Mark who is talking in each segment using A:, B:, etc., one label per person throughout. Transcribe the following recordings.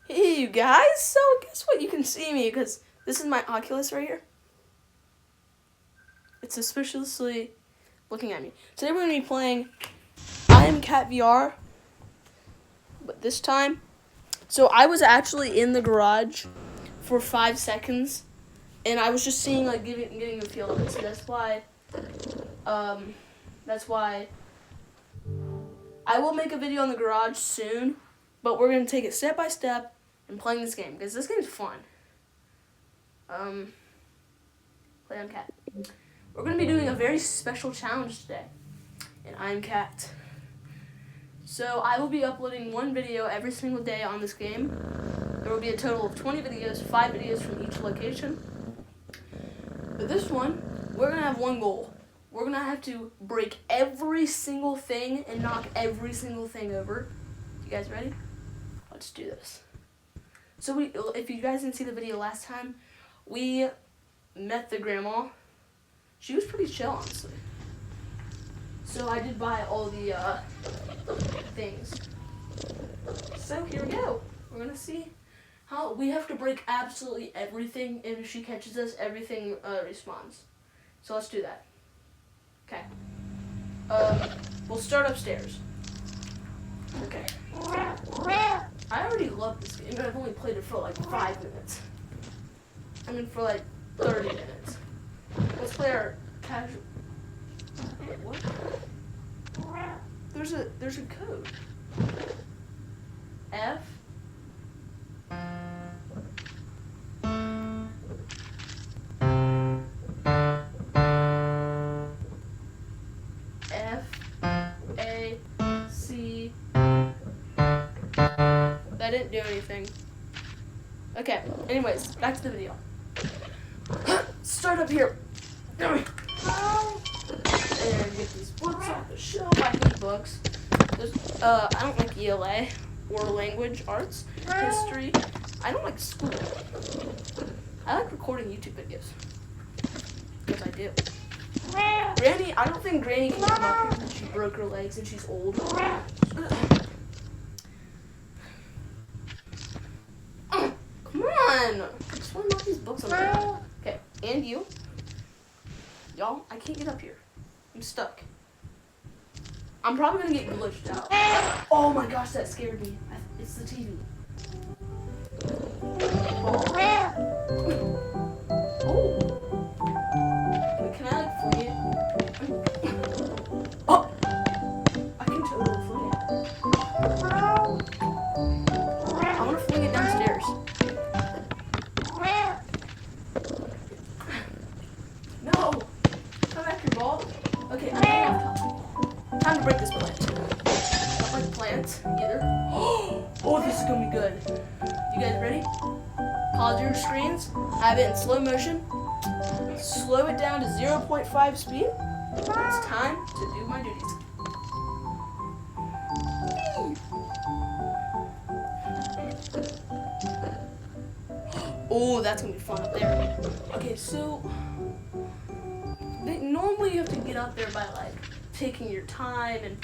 A: Hey you guys, so guess what? You can see me because this is my Oculus right here. It's suspiciously looking at me. Today we're going to be playing I Am Cat VR, but this time, so I was actually in the garage for 5 seconds, and I was just seeing, like, getting a feel of it, so that's why I will make a video on the garage soon, but we're going to take it step by step and playing this game, because this game's fun. Play I'm Cat. We're going to be doing a very special challenge today, and I'm Cat. So I will be uploading one video every single day on this game. There will be a total of 20 videos, 5 videos from each location. But this one, we're going to have one goal. We're going to have to break every single thing and knock every single thing over. You guys ready? Let's do this. So if you guys didn't see the video last time, we met the grandma. She was pretty chill, honestly. So I did buy all the things. So here we go. We're gonna see how we have to break absolutely everything, and if she catches us, everything respawns. So let's do that. Okay. We'll start upstairs. Okay. I already love this game, but I've only played it for like 5 minutes. I mean, for like 30 minutes. Let's play our casual. What? There's a code. F. F-A-C. That didn't do anything. Okay, anyways, back to the video. Start up here. And get these books off the shelf. I hate books. I don't like ELA or language arts, history. I don't like school. I like recording YouTube videos. Because I do. Granny, I don't think Granny can come up here because she broke her legs and she's old. Come on! I just want to knock these books on the ground. Okay, and you. Y'all, I can't get up here. I'm stuck. I'm probably gonna get glitched out. Oh my gosh, that scared me. It's the TV. Oh. Wait, can I like fling it? Oh! I can totally fling it. I wanna fling it downstairs. No! Come back here, ball. Okay, I have time to break this plant. Don't like plants either. Oh, this is gonna be good. You guys ready? Pause your screens. Have it in slow motion. Slow it down to 0.5 speed. It's time to do my duties. Oh, that's gonna be fun up there. Okay, so normally you have to get up there by like taking your time and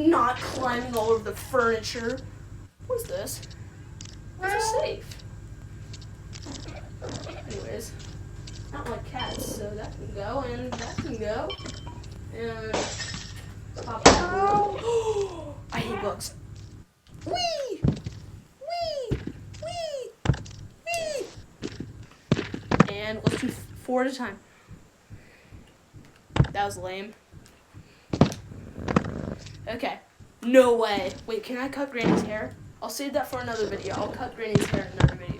A: not climbing all over the furniture. What's this? It's a safe. Anyways, I don't like cats, so that can go and that can go. And pop out. I hate bugs. Whee! Whee! Whee! Whee! And let's do 4 at a time. That was lame. Okay. No way. Wait, can I cut Granny's hair? I'll save that for another video. I'll cut Granny's hair in another video.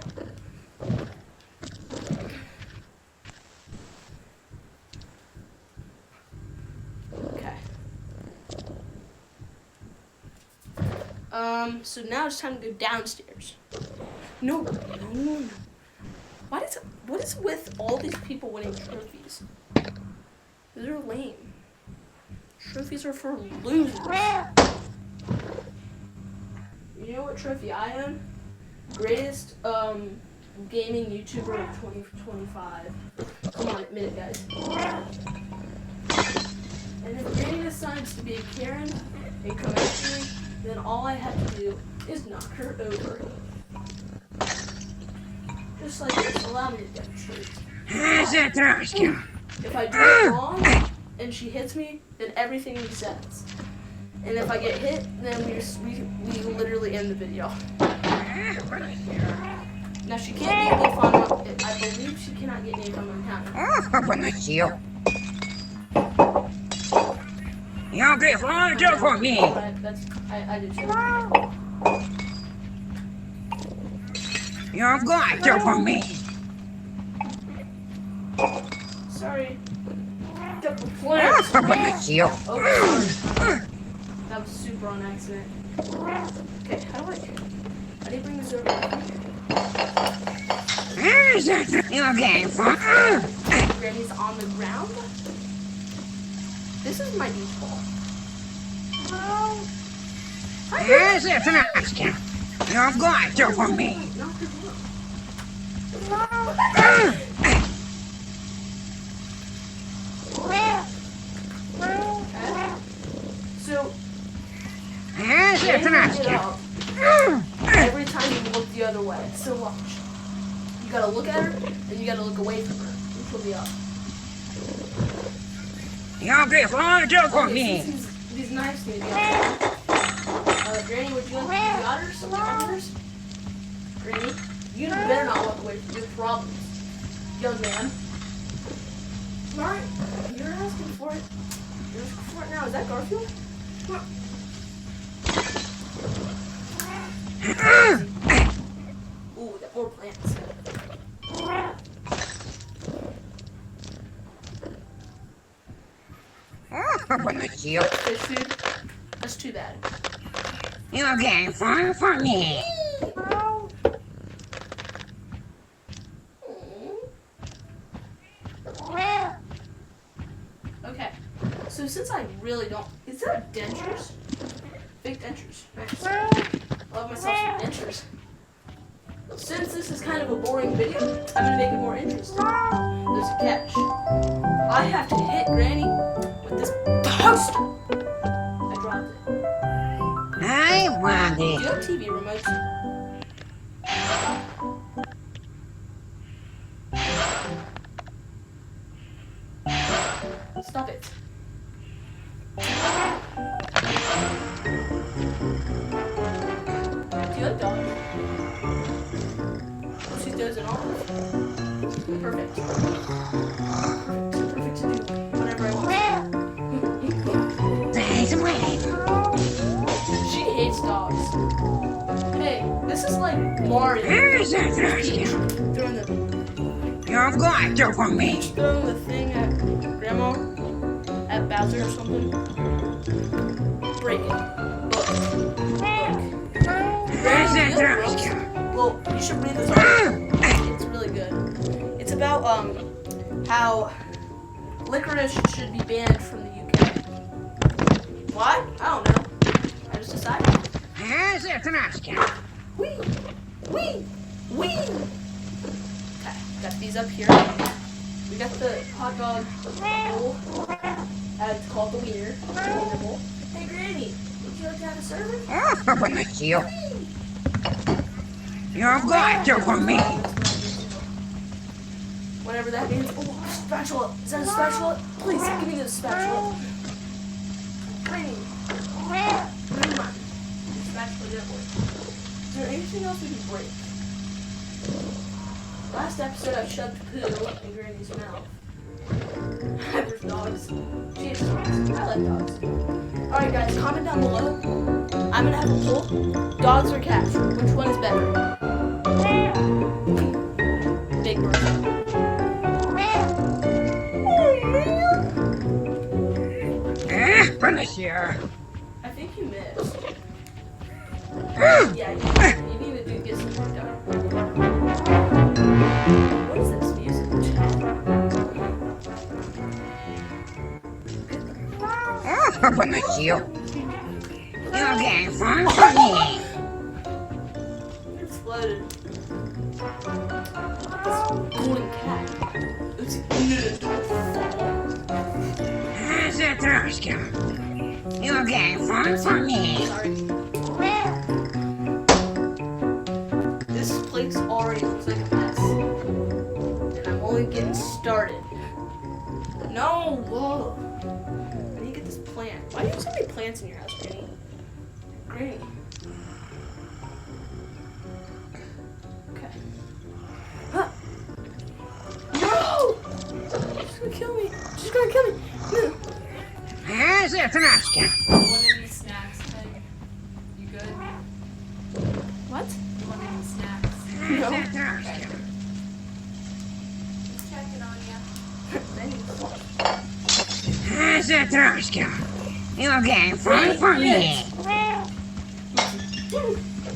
A: Okay. So now it's time to go downstairs. No. What is with all these people winning trophies? Those are lame. Trophies are for losers. You know what trophy I am? Greatest gaming YouTuber of 2025. Come on, admit it, guys. And if Granny decides to be a Karen and come after me, then all I have to do is knock her over. Just like this. Allow me to demonstrate.
B: Трошки.
A: If I do it wrong and she hits me, then everything resets. And if I get hit, then we literally end the video. Now she can't get me if I'm on, I believe she cannot get me if I'm on counter.
B: Я прислал for me.
A: I did too.
B: You're going to for me.
A: Sorry. Got the plant. Oh, sorry. That was super on accident. Okay, how do you bring this over?
B: You're game for
A: Granny's on the ground? This is my beach ball.
B: You're going to for me.
A: So, get up every time you look the other way. So watch. You gotta look at her, and you gotta look away from her. Which will be up.
B: You're going to for me.
A: These knives need to be up. Granny, would you like to do the others? Some others? Granny, you better not walk away from your problems, young man. Alright, you're asking for it. You're asking for it now. Is that Garfield? Come on. Ooh, got more plants. Fish food? That's too bad.
B: You're game for me.
A: Okay, so since I really don't... Is that dentures? Big dentures. Nice. Love myself some dentures. Since this is kind of a boring video, I'm going to make it more interesting. There's a catch. I have to hit Granny with this poster. I dropped it.
B: I want
A: Do you
B: it.
A: have TV remotes? Stop it. Do you like dogs? Oh, she does it all. Perfect. Perfect to do whatever I want. She hates dogs. Hey, this is like Mario. Peach throwing the
B: You're going to for me.
A: throwing the thing at Grandma, at Bowser or something. Break it. Look. Well, you should read this article. It's really good. It's about how licorice should be banned from the UK. Why? I don't know. I just decided. Wee! Wee! Wee! Okay, got these up here. We got the hot dog bowl. It's called the wiener. Bowl. Hey, Granny, would you like to have a serving?
B: You're going to for me.
A: Whatever that means. Oh, spatula. Is that a spatula? Please, give me the spatula. Granny. Never mind. The spatula didn't work. Is there anything else we can break? Last episode, I shoved poo in Granny's mouth. There's dogs. She hates dogs. I like dogs. Alright, guys, comment down below. I'm gonna have a poll. Dogs or cats? Which one is better? Big bird.
B: Finish here.
A: I think you missed. Yeah, you need to get some work done. What is this music?
B: Finish you. You're game for me.
A: It exploded. This golden cat. It's don't fall.
B: You're game for me.
A: Sorry. This place already looks like a mess. get started. No, whoa. I need to get this plant. Why do you have so many plants in your house, Granny? Granny. Okay. Huh. No! She's gonna kill me. She's gonna kill me. No.
B: How's it, Alaska?
C: Want any snacks, Peg? You good?
A: What?
C: You want any snacks?
A: No.
B: How's it, Alaska?
C: Just checking on you.
A: Thanks.
B: How's it, Alaska? You again fun for me?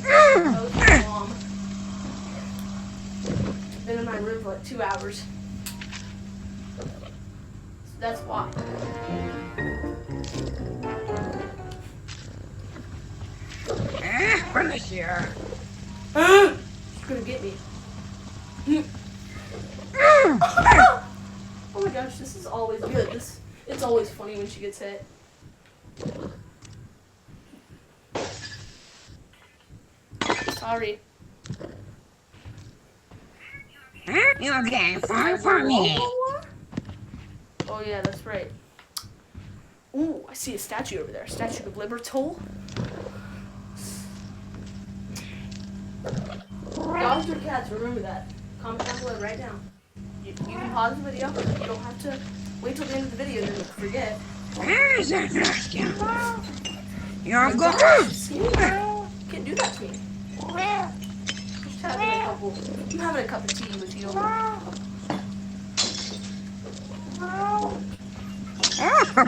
A: Oh, mom. Been in my room for like 2 hours. So that's why.
B: Finish here.
A: She's gonna get me. Oh my gosh, this is always good. It's always funny when she gets hit. Sorry.
B: You again fun for me?
A: Oh yeah, that's right. Ooh, I see a statue over there. Statue of Libertol. Dogs or cats, remember that. Comment down below right now. You can pause the video. You don't have to wait till the end of the video and then forget.
B: How's it, Alaska? You're
A: Gosh,
B: good.
A: see? You can't do that to me. Just having a couple. I'm having a cup of tea with you.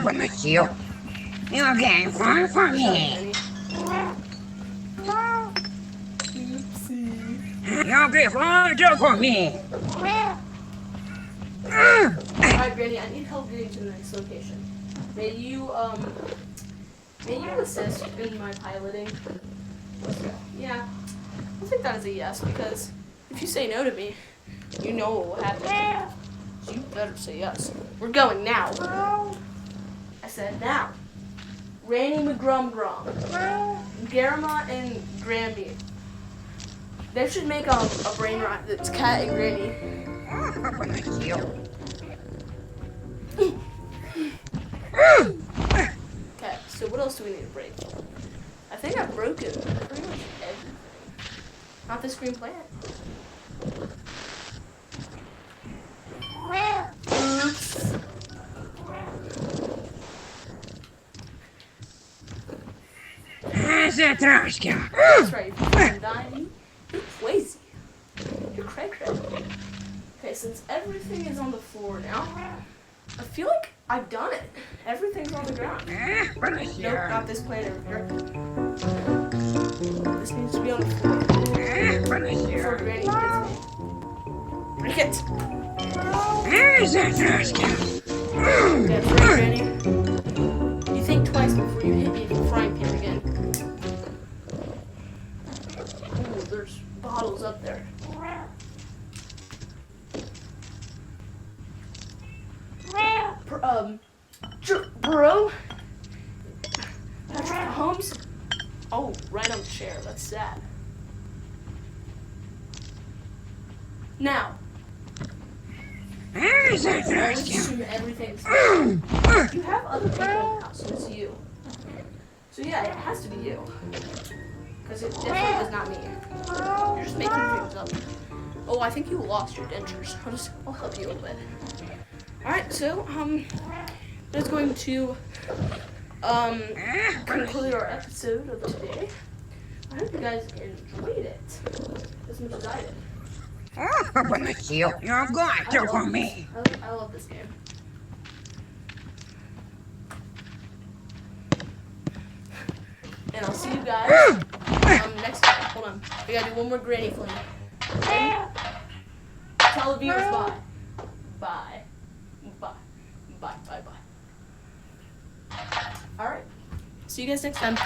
B: Finish you. You again fun for me? You'll be larger for me.
A: Alright, Granny, I need help getting to the next location. May you assist in my piloting? Let's go. Yeah, I'll take that as a yes, because if you say no to me, you know what will happen. So you better say yes. We're going now. I said now. Ranny McGrum-Grum. Garama and Grammy. They should make a brain rot that's Cat and Granny.
B: Finish you.
A: Okay, so what else do we need to break? I think I've broken pretty much everything. Not this green plant. Oops.
B: How's it, Alaska?
A: That's right, you're dying. You're crazy. You're cray-cray. Okay, since everything is on the floor now, I feel like I've done it. Everything's on the ground.
B: Finish
A: Nope,
B: here.
A: not this plant over here. This needs to be on the floor
B: Finish
A: before
B: here.
A: Granny gets me. Break it.
B: How's it, Alaska?
A: That's right, Granny. You think twice before you hit me with a frying pan again. Ooh, there's bottles up there. Bro? Patrick Holmes? Oh, right on the chair. That's sad. Now,
B: How's it,
A: I always
B: Alaska?
A: assume everything's. You have other people in the house, so it's you. So yeah, it has to be you. Because it definitely was not me. You're just making things up. Oh, I think you lost your dentures. I'll help you a little bit. Alright, so, that's going to, conclude our episode of today. I hope you guys enjoyed it as much as I did.
B: Finish you. You're good for me.
A: I love this game. And I'll see you guys next time. Hold on. We gotta do one more granny fling. Tell the viewers bye. Bye. Bye. Bye. Bye. Bye. Alright. See you guys next time.